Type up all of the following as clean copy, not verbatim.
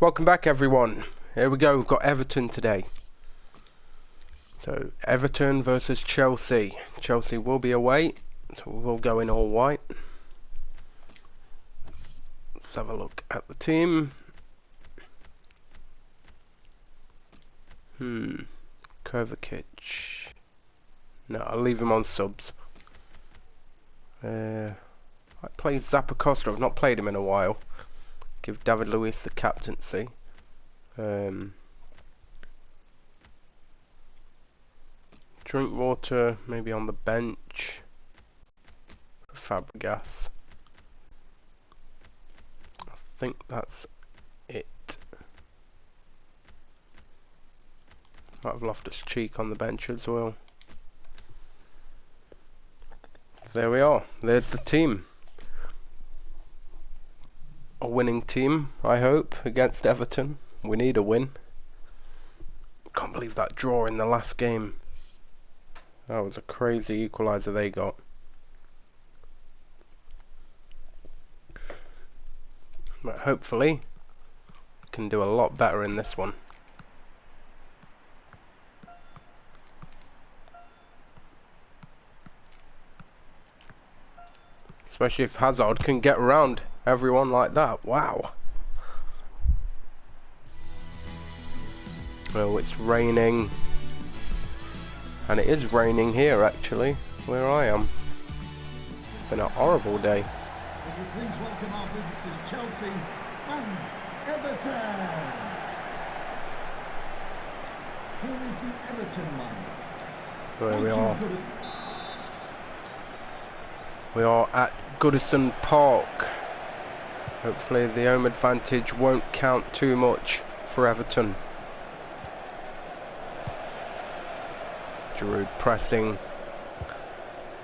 Welcome back, everyone. Here we go. We've got Everton today. So Everton versus Chelsea. Chelsea will be away, so we'll go in all white. Let's have a look at the team. Kovacic. No, I'll leave him on subs. I play Zappacosta. I've not played him in a while. Give David Luiz the captaincy. Drinkwater maybe on the bench for Fabregas. I think that's it. Might have Loftus-Cheek on the bench as well. There we are. There's the team. A winning team, I hope, against Everton. We need a win. Can't believe that draw in the last game. That was a crazy equaliser they got. But hopefully, we can do a lot better in this one. Especially if Hazard can get around everyone like that. Wow. Well, it's raining. And it is raining here, actually, where I am. It's been a horrible day. Please welcome our visitors, Chelsea and Everton. Who is the Everton man? There we are. We are at Goodison Park. Hopefully the home advantage won't count too much for Everton. Giroud pressing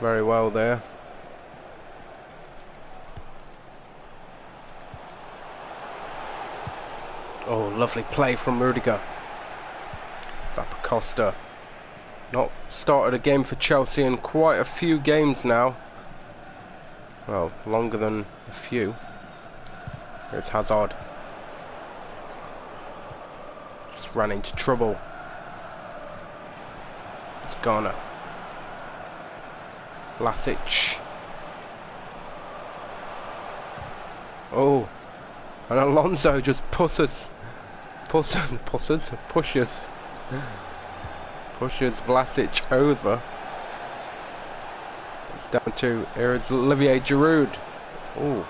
very well there. Oh, lovely play from Rudiger. Zappacosta. Not started a game for Chelsea in quite a few games now. Well, longer than a few. Here's Hazard. Just ran into trouble. It's Ghana. Vlasic. Oh, and Alonso just pushes Vlasic over. It's down to, here is Olivier Giroud. Oh,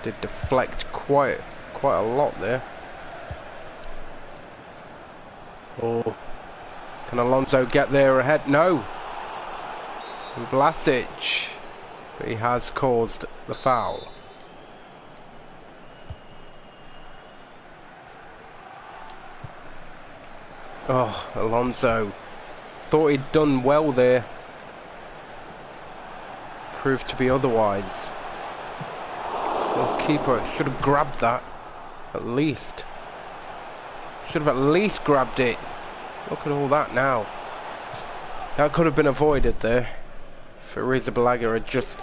did deflect quite a lot there. Oh, can Alonso get there ahead? No. Vlasic, but he has caused the foul. Oh, Alonso thought he'd done well there. Proved to be otherwise. Well, keeper should have grabbed that, at least. Should have at least grabbed it. Look at all that now. That could have been avoided there. If Arrizabalaga had just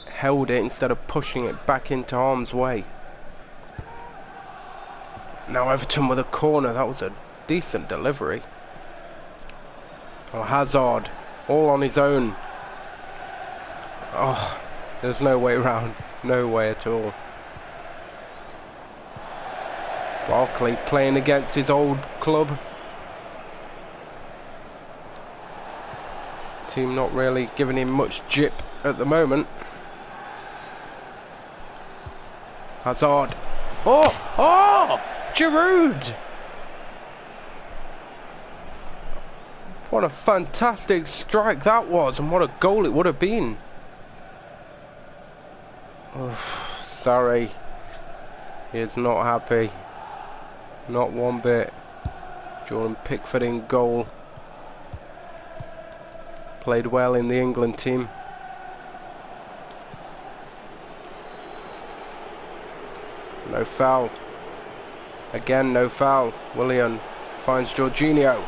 held it instead of pushing it back into harm's way. Now Everton with a corner. That was a decent delivery. Oh, Hazard, all on his own. Oh, there's no way around. No way at all. Barkley playing against his old club. His team not really giving him much jip at the moment. Hazard. Oh! Oh! Giroud! What a fantastic strike that was, and what a goal it would have been. Oh, sorry. He is not happy. Not one bit. Jordan Pickford in goal. Played well in the England team. No foul. Again, no foul. Willian finds Jorginho.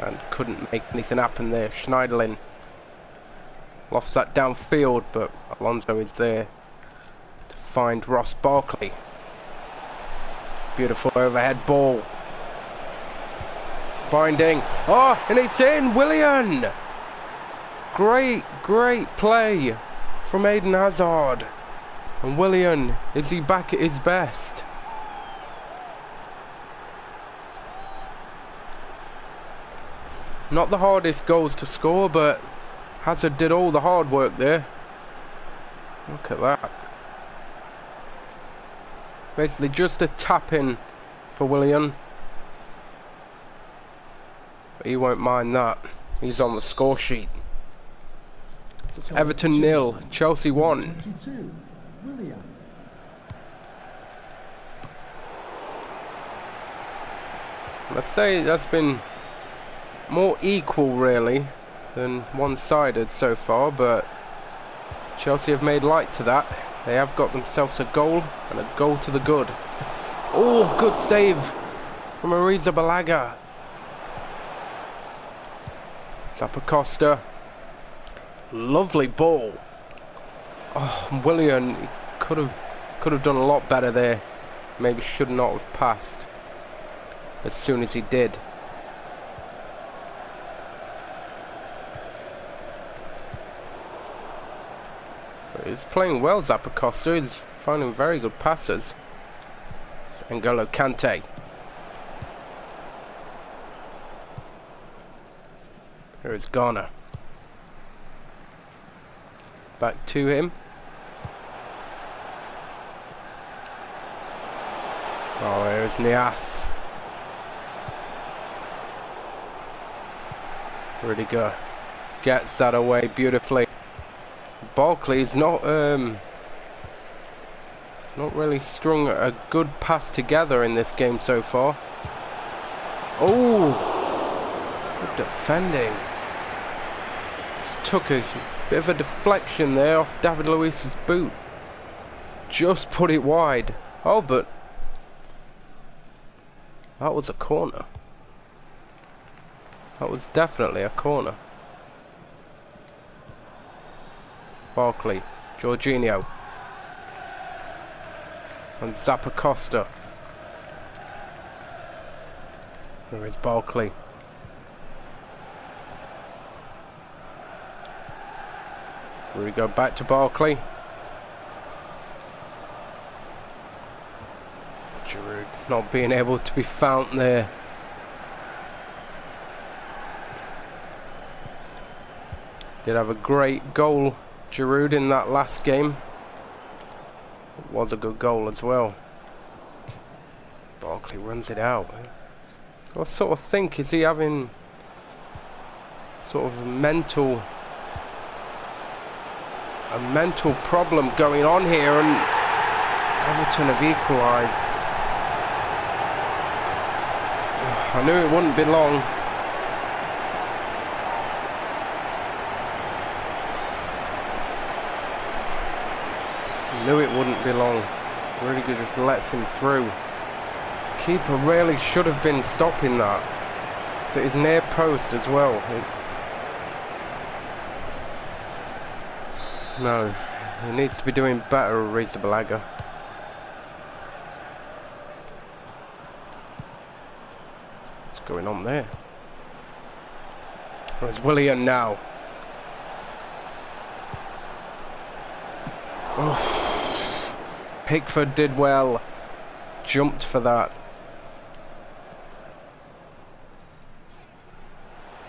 And couldn't make anything happen there. Schneiderlin. Lofts that downfield, but Alonso is there to find Ross Barkley. Beautiful overhead ball. Finding, oh, and it's in, Willian! Great play from Eden Hazard. And Willian, is he back at his best? Not the hardest goals to score, but Hazard did all the hard work there. Look at that. Basically just a tap in for Willian. But he won't mind that. He's on the score sheet. It's Everton 0, Chelsea 1. 22, Willian. Let's say that's been more equal really than one-sided so far, but Chelsea have made light to that. They have got themselves a goal, and a goal to the good. Oh, good save from Arrizabalaga. Zappacosta. Lovely ball. Oh, Willian could have done a lot better there. Maybe should not have passed as soon as he did. But he's playing well, Zappacosta. He's finding very good passes. It's N'Golo Kante. Here is Ghana. Back to him. Oh, here's Nias. Really good. Gets that away beautifully. Barkley's not really strung a good pass together in this game so far. Oh, good defending. Just took a bit of a deflection there off David Luiz's boot. Just put it wide. Oh, but that was a corner. That was definitely a corner. Barkley, Jorginho, and Zappacosta. There is Barkley. Here we go, back to Barkley. Giroud not being able to be found there. Did have a great goal, Giroud, in that last game. It was a good goal as well. Barkley runs it out. I sort of think, is he having sort of a mental problem going on here, and Everton have equalised. I knew it wouldn't be long. Knew it wouldn't be long. Really good, just lets him through. Keeper really should have been stopping that. So it's near post as well. No, he needs to be doing better, Arrizabalaga. What's going on there? Where's Willian now? Oh, Pickford did well. Jumped for that.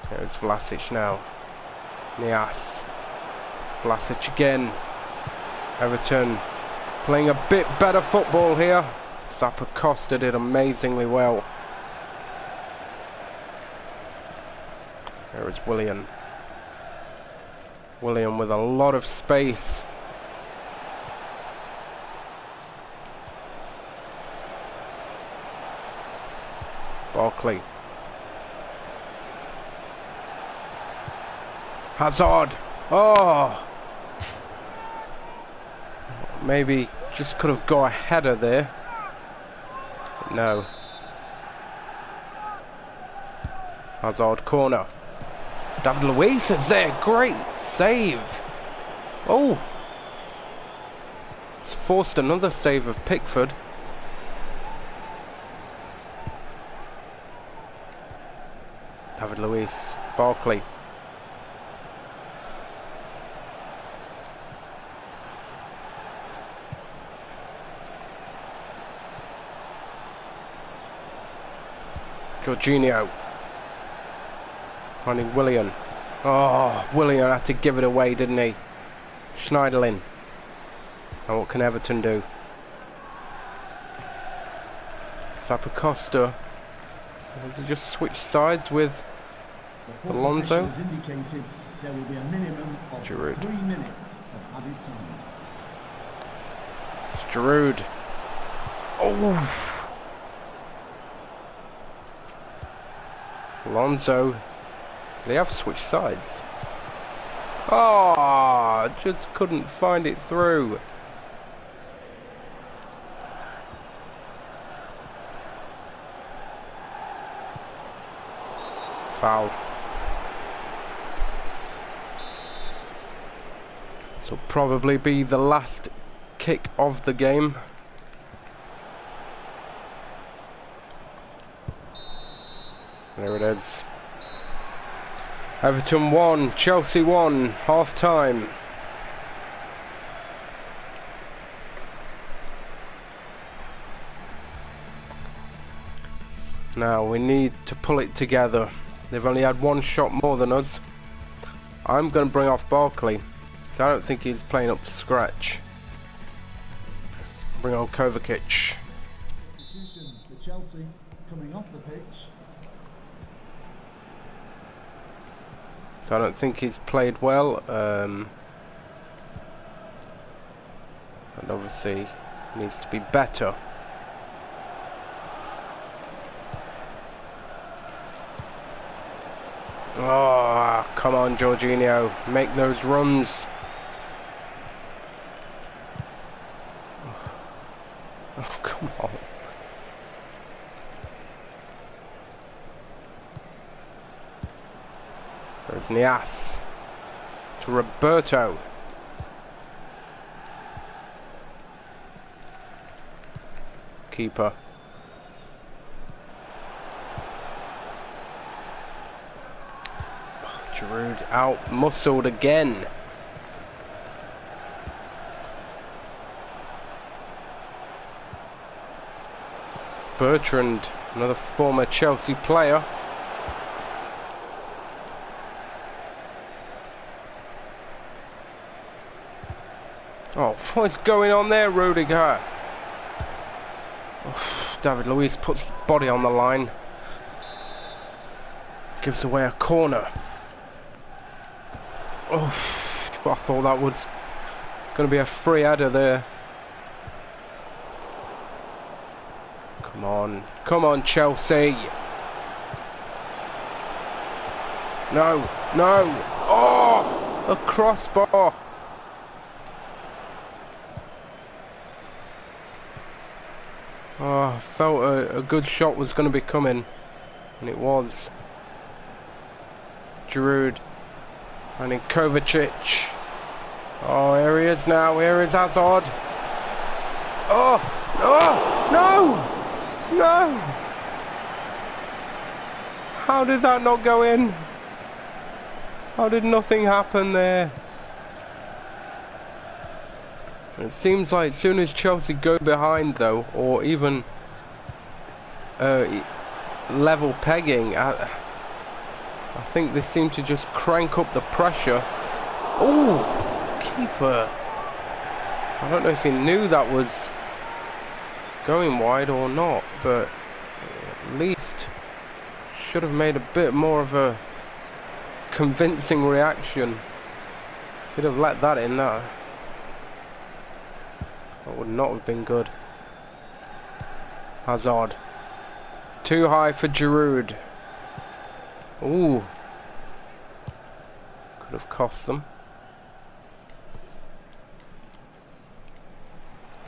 There's Vlasic now. Nias. Vlasic again. Everton playing a bit better football here. Zappacosta did amazingly well. There is Willian. Willian with a lot of space. Barkley. Hazard. Oh, maybe just could have got a header there. But no. Hazard corner. David Luiz is there. Great save. Oh! It's forced another save of Pickford. David Luiz. Barkley. Jorginho. Finding Willian. Oh, Willian had to give it away, didn't he? Schneiderlin. And what can Everton do? Zappacosta. Has he just switched sides with Alonso? Indicated there will be a minimum of Giroud. 3 minutes of added time. It's Giroud. Oh! Alonso. They have switched sides. Oh, just couldn't find it through. Foul. This will probably be the last kick of the game. There it is. Everton 1, Chelsea 1, half time. Now we need to pull it together. They've only had one shot more than us. I'm going to bring off Barkley. I don't think he's playing up to scratch. Bring on Kovacic. Substitution for Chelsea coming off the pitch. So I don't think he's played well. And obviously needs to be better. Oh, come on, Jorginho. Make those runs. Oh, come on. There's Nias. To Roberto. Keeper. Giroud out muscled again. It's Bertrand, another former Chelsea player. Oh, what's going on there, Rudiger? Oh, David Luiz puts his body on the line. Gives away a corner. Oh, I thought that was going to be a free header there. Come on, Chelsea. No, no. Oh, a crossbar. Oh, I felt a good shot was going to be coming, and it was. Giroud. And in Kovacic. Oh, here he is now. Here is Hazard. Oh, oh, no, no. How did that not go in? How did nothing happen there? It seems like as soon as Chelsea go behind, though, or even level pegging, I think they seem to just crank up the pressure. Oh, keeper. I don't know if he knew that was going wide or not, but at least should have made a bit more of a convincing reaction. Should have let that in there. That would not have been good. Hazard. Too high for Giroud. Ooh. Could have cost them.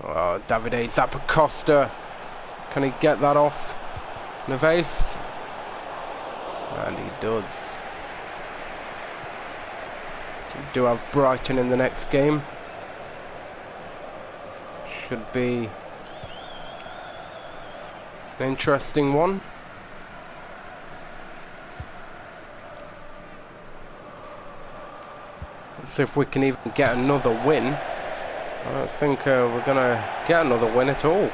Oh, Davide Zappacosta. Can he get that off Neves? And he does. do have Brighton in the next game. Should be an interesting one. Let's see if we can even get another win. I don't think we're gonna get another win at all.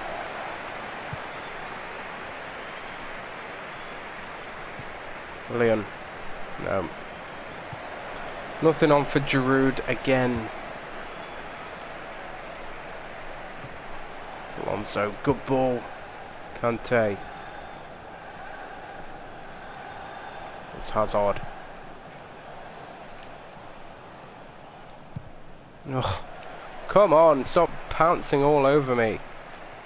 Leon. No. Nothing on for Giroud again. Alonso, good ball. Kante. It's Hazard. Oh, come on, stop pouncing all over me.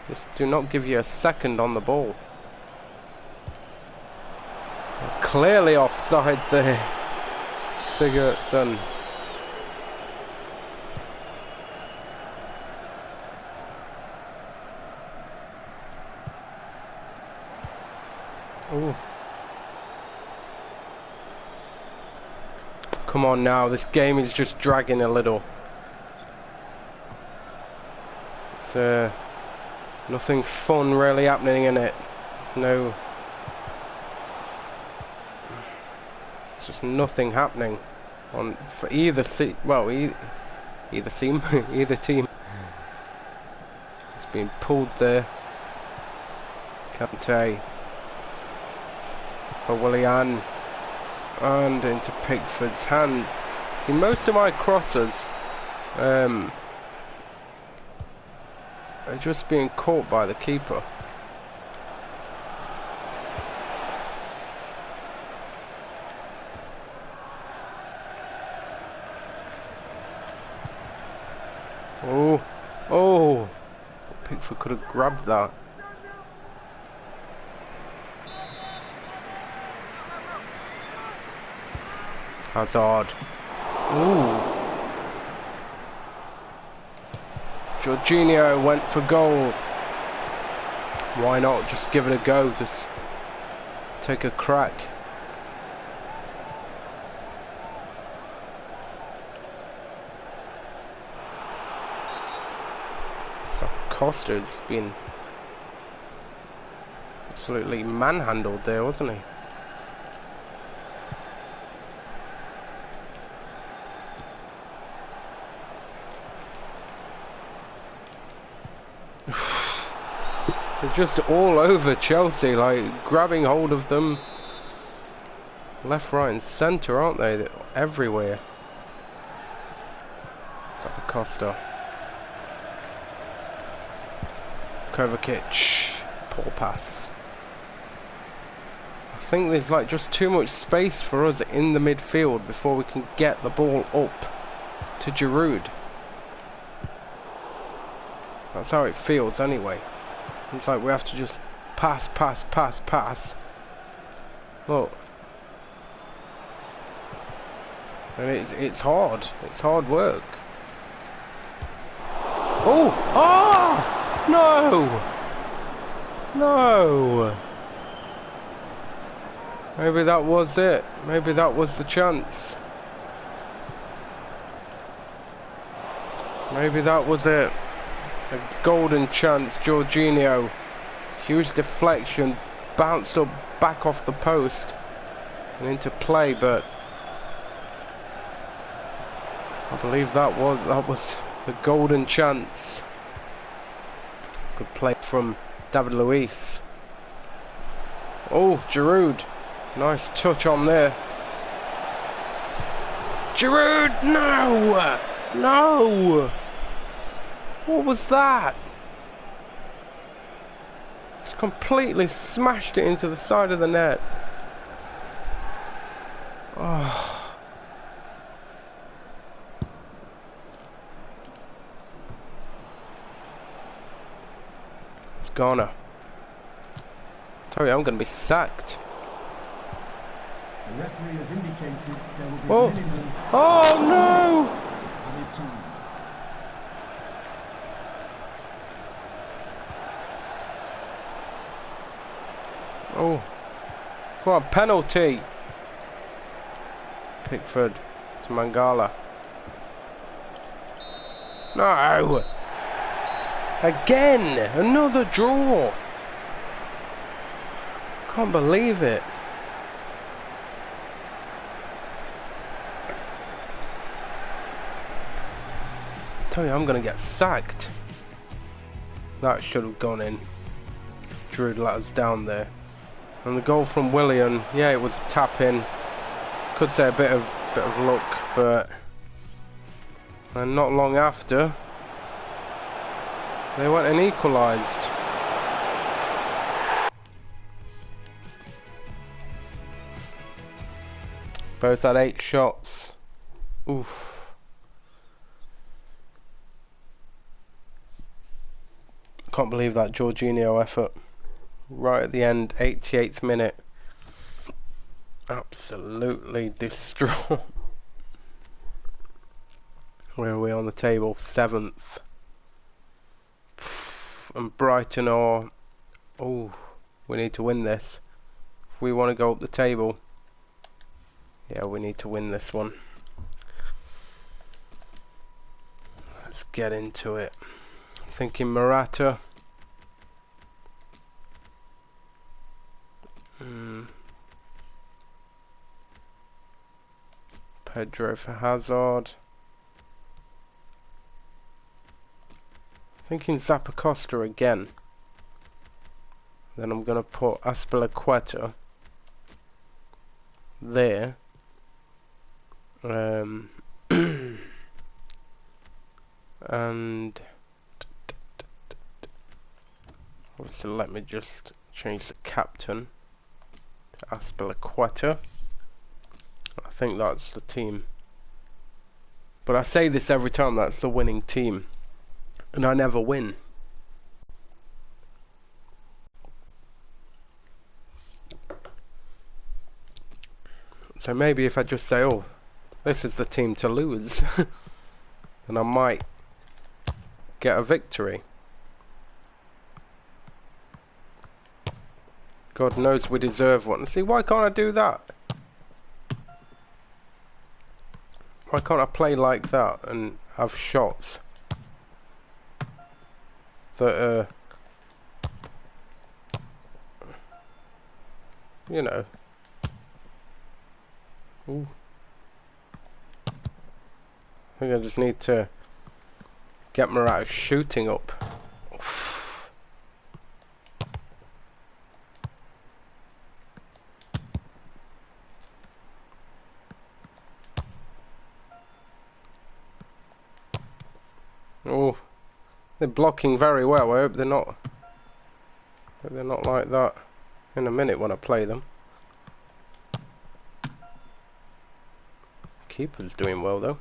Just do not give you a second on the ball. Clearly offside there. Sigurdsson. Ooh. Come on now, this game is just dragging a little. It's nothing fun really happening in it. There's just nothing happening on for either either team. Either team. It's been pulled there. Kante for Willian and into Pickford's hands. See, most of my crosses are just being caught by the keeper. Oh, Pickford could have grabbed that. Hazard. Ooh. Jorginho went for goal. Why not just give it a go? Just take a crack. Costa's been absolutely manhandled there, wasn't he? They're just all over Chelsea, like grabbing hold of them left, right and centre, aren't they? They're everywhere. Costa. Kovacic, poor pass. I think there's like just too much space for us in the midfield before we can get the ball up to Giroud. That's how it feels anyway. It's like we have to just pass. Look. And it's hard. It's hard work. Oh! No! No! Maybe that was it. Maybe that was the chance. Maybe that was it. A golden chance. Jorginho. Huge deflection. Bounced up back off the post and into play, but I believe that was the golden chance. Good play from David Luiz. Oh, Giroud. Nice touch on there. Giroud! No! No! What was that? Just completely smashed it into the side of the net. Oh. Ghana. Tell you, I'm going to be sacked. The referee has indicated there will be Oh, minimum oh no! added time. Oh, come on, penalty. Pickford to Mangala. No! Again! Another draw! Can't believe it. I tell you, I'm gonna get sacked. That should have gone in. Drew let us down there. And the goal from Willian, yeah, it was a tap in. Could say a bit of luck, but and not long after they went and equalised. Both had 8 shots. Oof. Can't believe that Jorginho effort. Right at the end, 88th minute. Absolutely distraught. Where are we on the table? 7th. And Brighton are... Oh, we need to win this. If we want to go up the table. Yeah, we need to win this one. Let's get into it. I'm thinking Morata. Pedro for Hazard. Thinking Zappacosta again. Then I'm going to put Azpilicueta there. And obviously let me just change the captain to Azpilicueta. I think that's the team. But I say this every time, that's the winning team. And I never win. So maybe if I just say, oh, this is the team to lose, then I might get a victory. God knows we deserve one. See, why can't I do that? Why can't I play like that and have shots that are, you know. Ooh. I think I just need to get Morata shooting up. Oh, they're blocking very well. I hope they're not. They're not like that in a minute when I play them. Keeper's doing well though.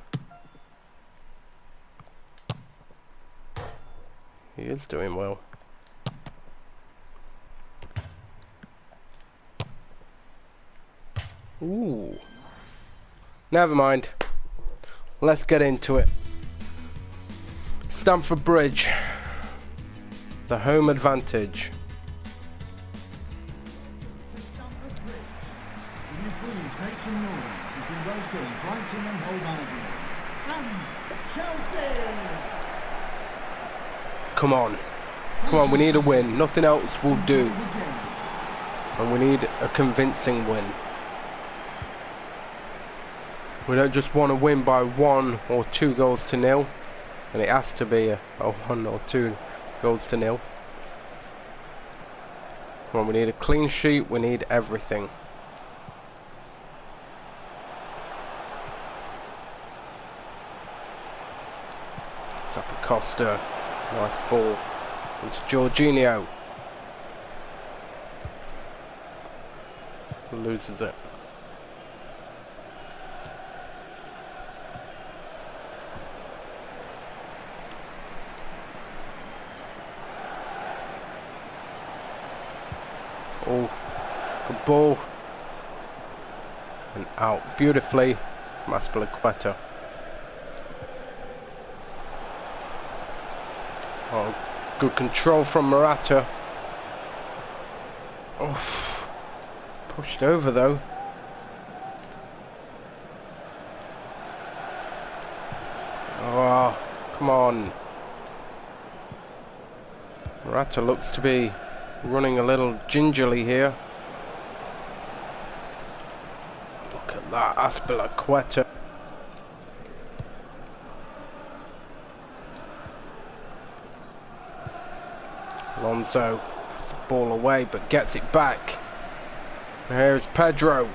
He is doing well. Ooh. Never mind. Let's get into it. Stamford Bridge. The home advantage. To Stamford Bridge. Will you please make some noise as we welcome Brighton and Hove Albion and Chelsea. Come on. Come on, we need a win. Nothing else will do. And we need a convincing win. We don't just want to win by 1 or 2 goals to nil. And it has to be a 1 or 2 goals to nil. Come on, we need a clean sheet. We need everything. Zappacosta. Nice ball. Into Jorginho. Loses it. Oh, good ball. And out beautifully. Azpilicueta. Oh, good control from Morata. Oh, pushed over though. Oh, Come on. Morata looks to be running a little gingerly here. Look at that, Aspilicueta. Alonso has the ball away but gets it back. And here's Pedro.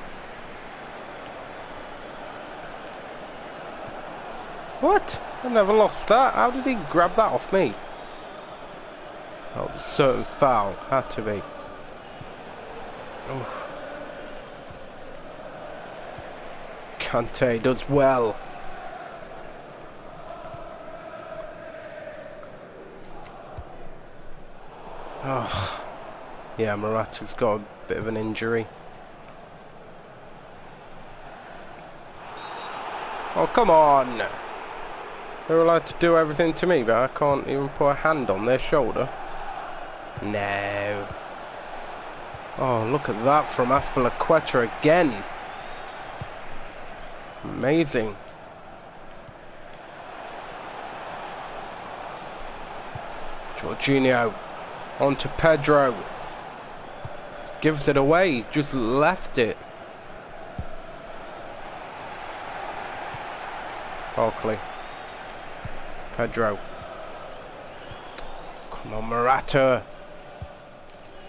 What? I never lost that. How did he grab that off me? That was a certain foul. Had to be. Oof. Kante does well. Oh. Yeah, Morata's got a bit of an injury. Oh, come on! They're allowed to do everything to me, but I can't even put a hand on their shoulder. No. Oh, look at that from Aspilicueta again. Amazing. Jorginho on to Pedro. Gives it away, just left it. Barkley. Pedro. Come on, Morata.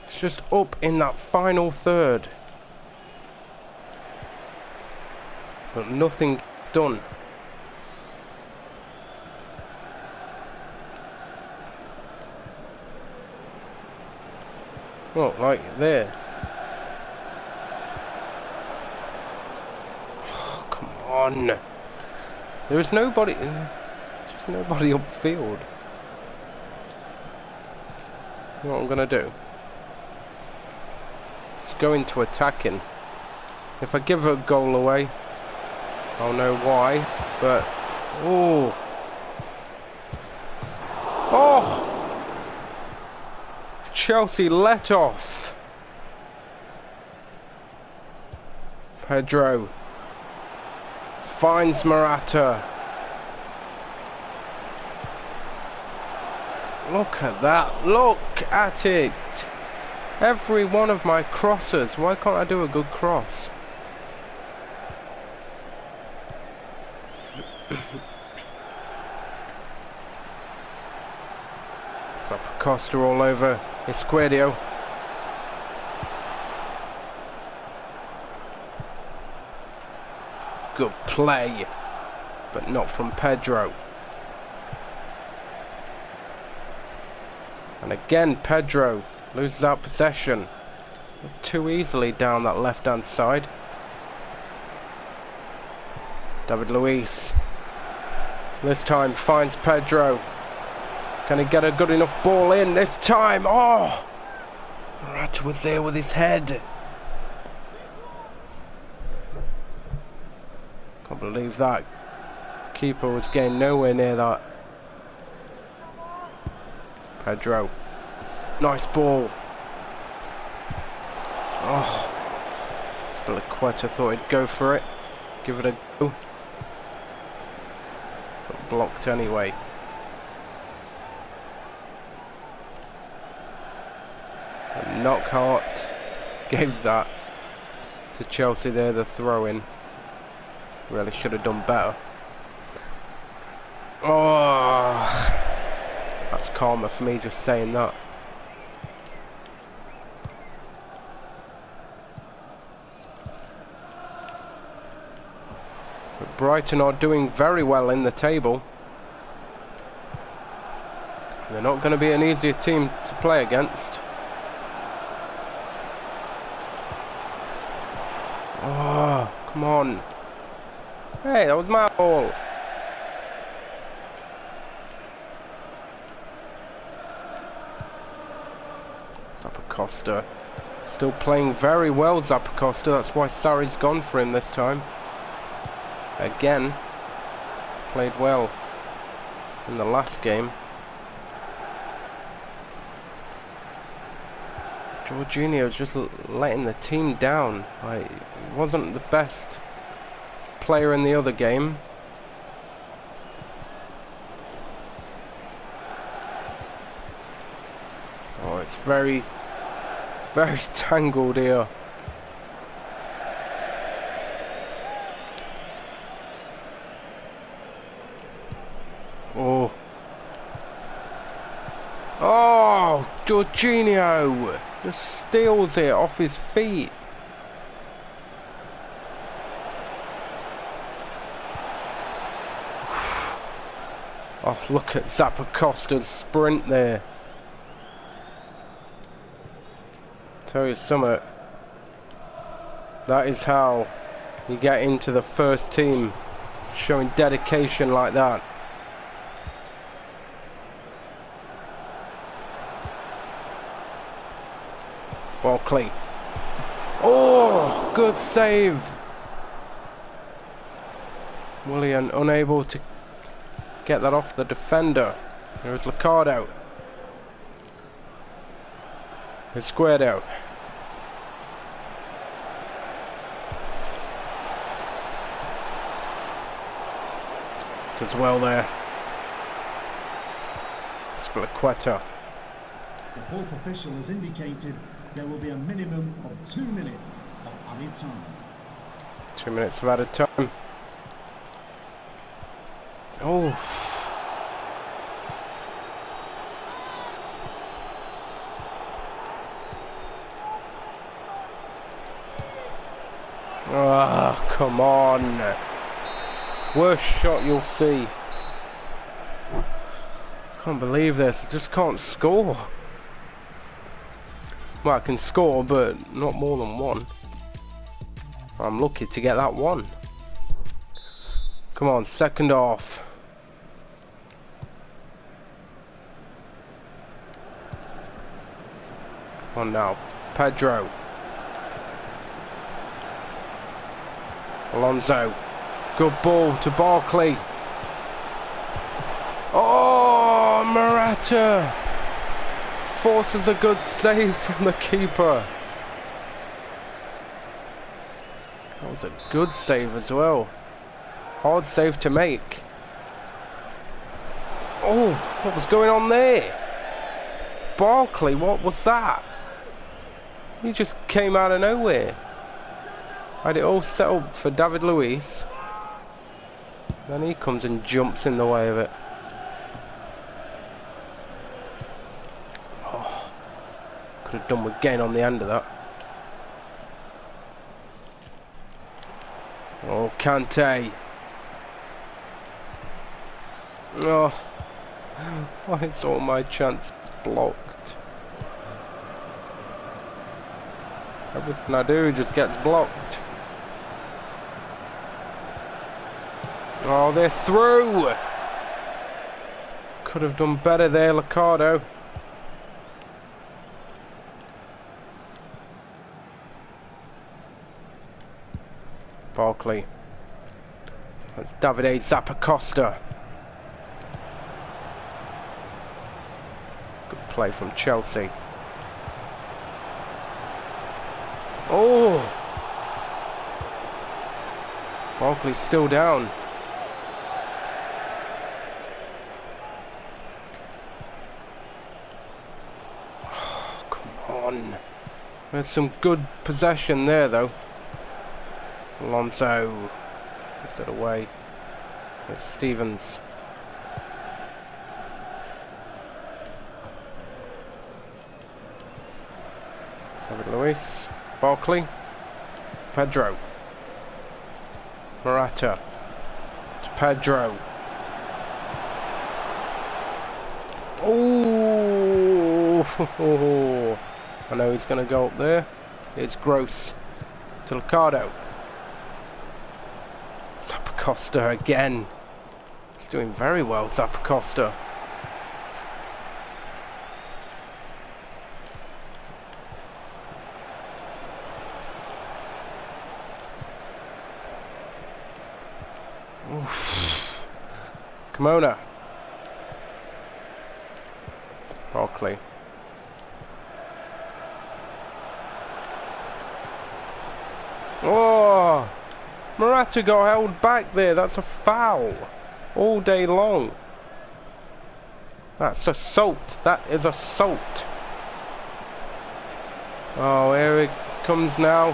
It's just up in that final third. But nothing done. Well, like there. Oh, come on. There is nobody. There's nobody upfield. You know what I'm gonna do? Let's go into attacking. If I give a goal away, I'll know why. But oh, oh! Chelsea let off. Pedro finds Morata. Look at that. Look at it. Every one of my crosses. Why can't I do a good cross? Costa all over Esquerdo. Good play, but not from Pedro. And again Pedro loses out possession too easily down that left hand side. David Luiz this time finds Pedro. Can he get a good enough ball in this time? Oh! Morata was there with his head. Can't believe that. Keeper was getting nowhere near that. Pedro. Nice ball. Oh. Aspilicueta thought he'd go for it. Give it a go. But blocked anyway. Knockhart gave that to Chelsea there, the throw-in. Really should have done better. Oh, that's karma for me just saying that. But Brighton are doing very well in the table. They're not going to be an easier team to play against. Oh, come on. Hey, that was my ball. Zappacosta. Still playing very well, Zappacosta. That's why Sarri's gone for him this time. Again. Played well in the last game. Jorginho's just letting the team down. Like, he wasn't the best player in the other game. it's very, very tangled here. Oh. Oh, Jorginho just steals it off his feet. Oh, look at Zappacosta's sprint there. Tell you something. That is how you get into the first team, showing dedication like that. Barkley. Oh, good save. Willian unable to get that off the defender. There's Liccardo. It's squared out. As well there. Spiliqueta. The fourth official has indicated there will be a minimum of 2 minutes of added time. 2 minutes of added time. Oh. Ah, come on. Worst shot you'll see. Can't believe this. I just can't score. Well, I can score, but not more than one. I'm lucky to get that one. Come on, second half. Come on now, Pedro. Alonso. Good ball to Barkley. Oh, Morata forces a good save from the keeper. That was a good save as well. Hard save to make. Oh, what was going on there? Barkley, what was that? He just came out of nowhere. Had it all set up for David Luiz. Then he comes and jumps in the way of it. Oh, could have done with getting on the end of that. Oh, Kante. Oh, why is all my chances blocked? Everything I do just gets blocked. Oh, they're through! Could have done better there, Liccardo. Barkley. That's Davide Zappacosta. Good play from Chelsea. Oh! Barkley's still down. There's some good possession there though. Alonso gives it away. There's Stevens. David Luiz. Barkley. Pedro. Morata. To Pedro. Oh! I know he's going to go up there. It's Gross to Liccardo. Zappacosta again. He's doing very well, Zappacosta. Oof. Kimona. Barkley. Oh, Morata got held back there. That's a foul all day long. That's assault. That is assault. Oh, here it comes now.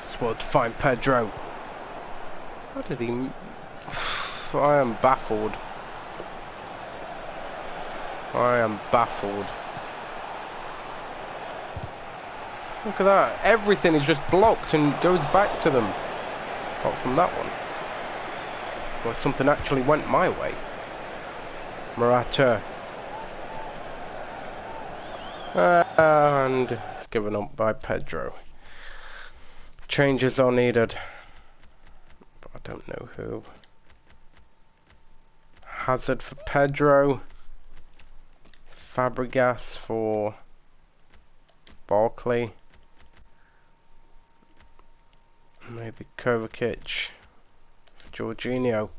Just wanted to find Pedro. How did he... I am baffled. I am baffled. Look at that. Everything is just blocked and goes back to them. Apart from that one. Well, something actually went my way. Morata. And it's given up by Pedro. Changes are needed. But I don't know who. Hazard for Pedro. Fabregas for Barkley. Maybe Kovacic for Jorginho.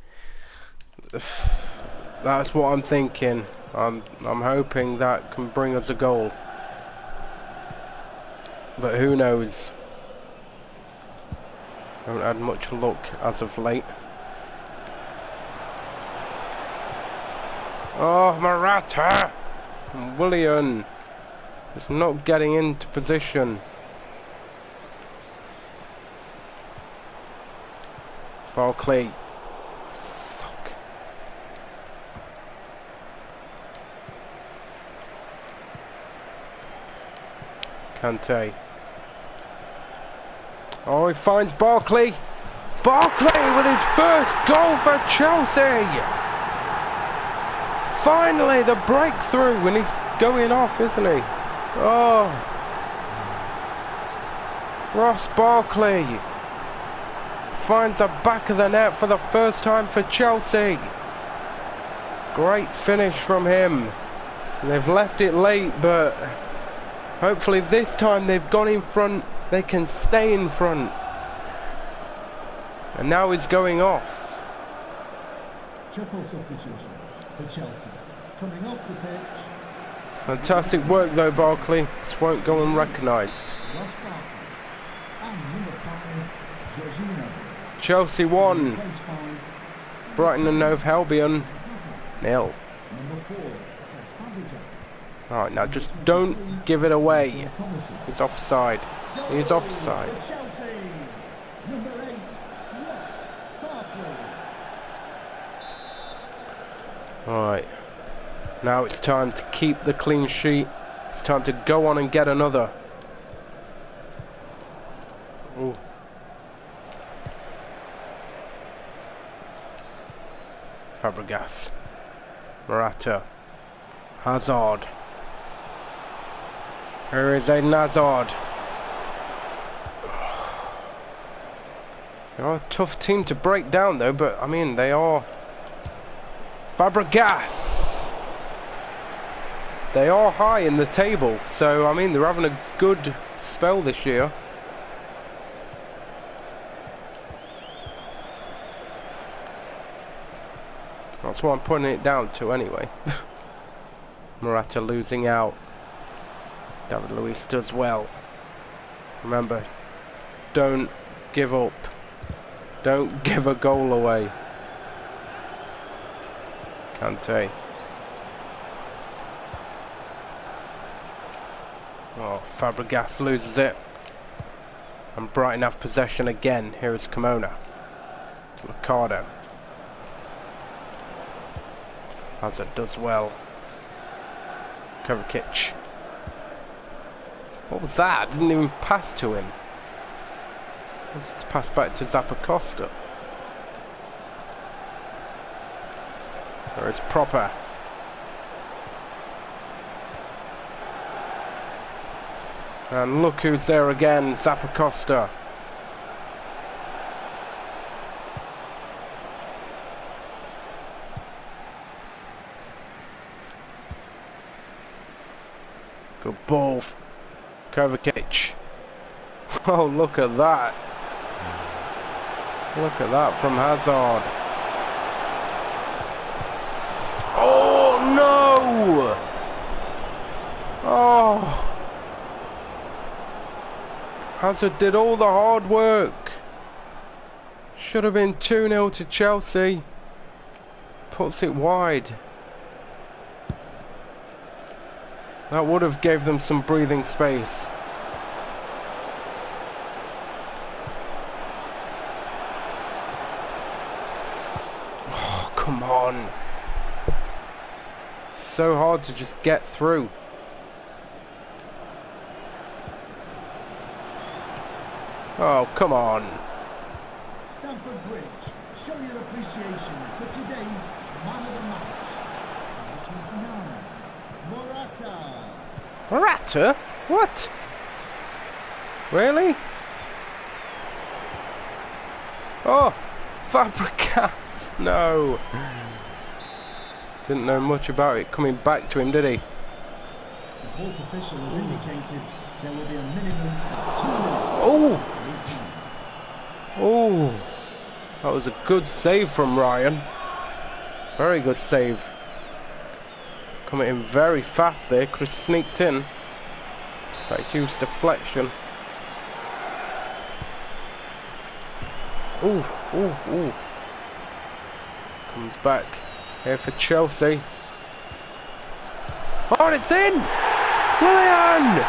That's what I'm thinking. I'm hoping that can bring us a goal. But who knows? Haven't had much luck as of late. Oh, Morata! And Willian is not getting into position. Barkley. Fuck. Kante. Oh, he finds Barkley. Barkley with his first goal for Chelsea. Finally, the breakthrough, and he's going off, isn't he? Oh, Ross Barkley finds the back of the net for the first time for Chelsea. Great finish from him. They've left it late, but hopefully this time they've gone in front. They can stay in front. And now he's going off. Triple substitution for Chelsea. Coming off the pitch. Fantastic work though, Barkley. This won't go unrecognised. Ross Barkley. And number 5, Jorginho. Chelsea 1. Replaced by Brighton and Hove Albion Hazard. 0. Number 4, Cesc Fabregas. Alright, now just don't give it away. Commissar. He's offside. He's Goal offside. for Chelsea. Number 8, Ross Barkley. Alright. Now it's time to keep the clean sheet. It's time to go on and get another. Ooh. Fabregas. Morata. Hazard. Here is Eden Hazard. They're a tough team to break down though, but I mean they are. Fabregas. They are high in the table, so I mean they're having a good spell this year. That's what I'm putting it down to anyway. Morata losing out. David Luiz does well. Remember, don't give up. Don't give a goal away. Kante. Oh, Fabregas loses it. And Brighton have possession again. Here is Kimona. To Ricardo. Hazard does well. Kovacic. What was that? I didn't even pass to him. Let's pass back to Zappacosta. There is Proper. And look who's there again, Zappacosta. Good ball. Kovacic. Oh, look at that. Look at that from Hazard. Oh, no! Oh. Hazard did all the hard work. Should have been 2-0 to Chelsea. Puts it wide. That would have gave them some breathing space. Oh, come on. So hard to just get through. Oh, come on. Stamford Bridge, show your appreciation for today's man of the match. Number 29, Morata. Morata? What? Really? Oh, Fabregas. No. Didn't know much about it coming back to him, did he? The fourth official has indicated there will be a minimum of 2 Oh! minutes. Oh! That was a good save from Ryan. Very good save. Coming in very fast there. Could have sneaked in. That huge deflection. Ooh, ooh, ooh. Comes back here for Chelsea. Oh, and it's in! Willian!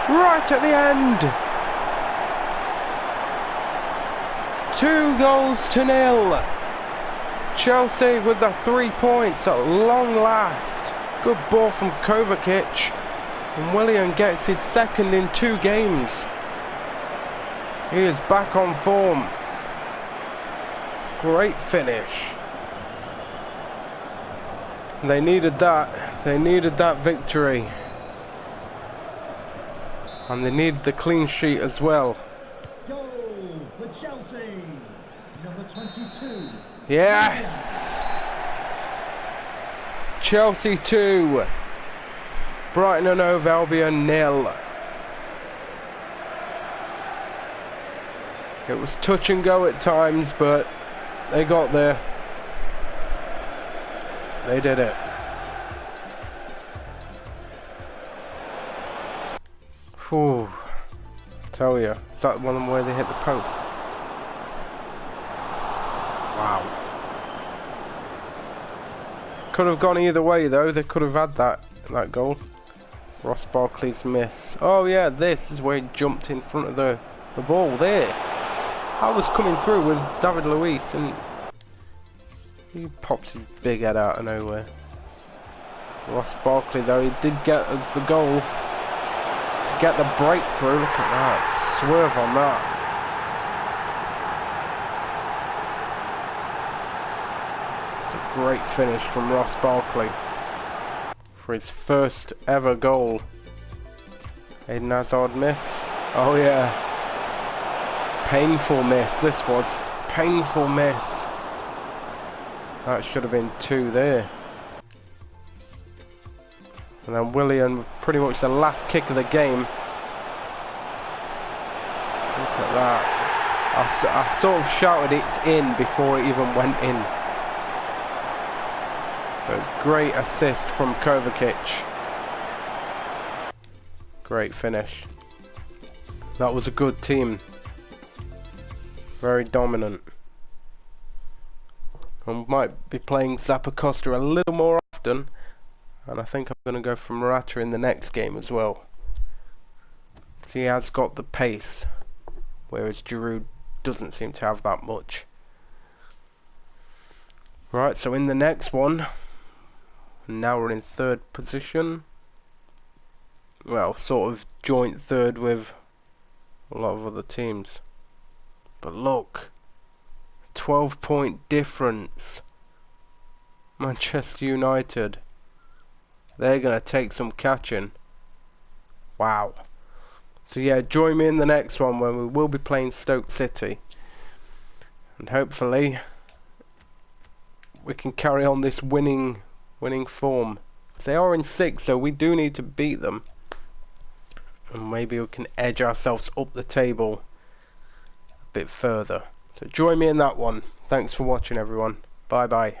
Right at the end! 2-0. Chelsea with the 3 points at long last. Good ball from Kovacic. And Willian gets his second in 2 games. He is back on form. Great finish. They needed that. They needed that victory. And they needed the clean sheet as well. Goal for Chelsea. Number 22. Yes! Chelsea 2. Brighton and Hove Albion 0. It was touch and go at times, but they got there. They did it. Whew. Tell you, is that one where they hit the post? Wow. Could have gone either way though. They could have had that goal. Ross Barkley's miss. Oh yeah, this is where he jumped in front of the ball there. I was coming through with David Luiz and he popped his big head out of nowhere. Ross Barkley though, he did get us the goal to get the breakthrough. Look at that. Swerve on that. It's a great finish from Ross Barkley for his first ever goal. Eden Hazard miss. Oh yeah. Painful miss. This was painful miss. That should have been 2 there. And then Willian, pretty much the last kick of the game. Look at that. I sort of shouted it's in before it even went in. But great assist from Kovacic. Great finish. That was a good team. Very dominant. I might be playing Zappacosta a little more often, and I think I'm going to go for Morata in the next game as well. He has got the pace, whereas Giroud doesn't seem to have that much. Right, so in the next one, now we're in 3rd position. Well, sort of joint 3rd with a lot of other teams. But look. 12-point difference. Manchester United. They're going to take some catching. Wow. So yeah, join me in the next one when we will be playing Stoke City. And hopefully we can carry on this winning form. They are in 6th, so we do need to beat them. And maybe we can edge ourselves up the table a bit further. So join me in that one. Thanks for watching everyone. Bye bye.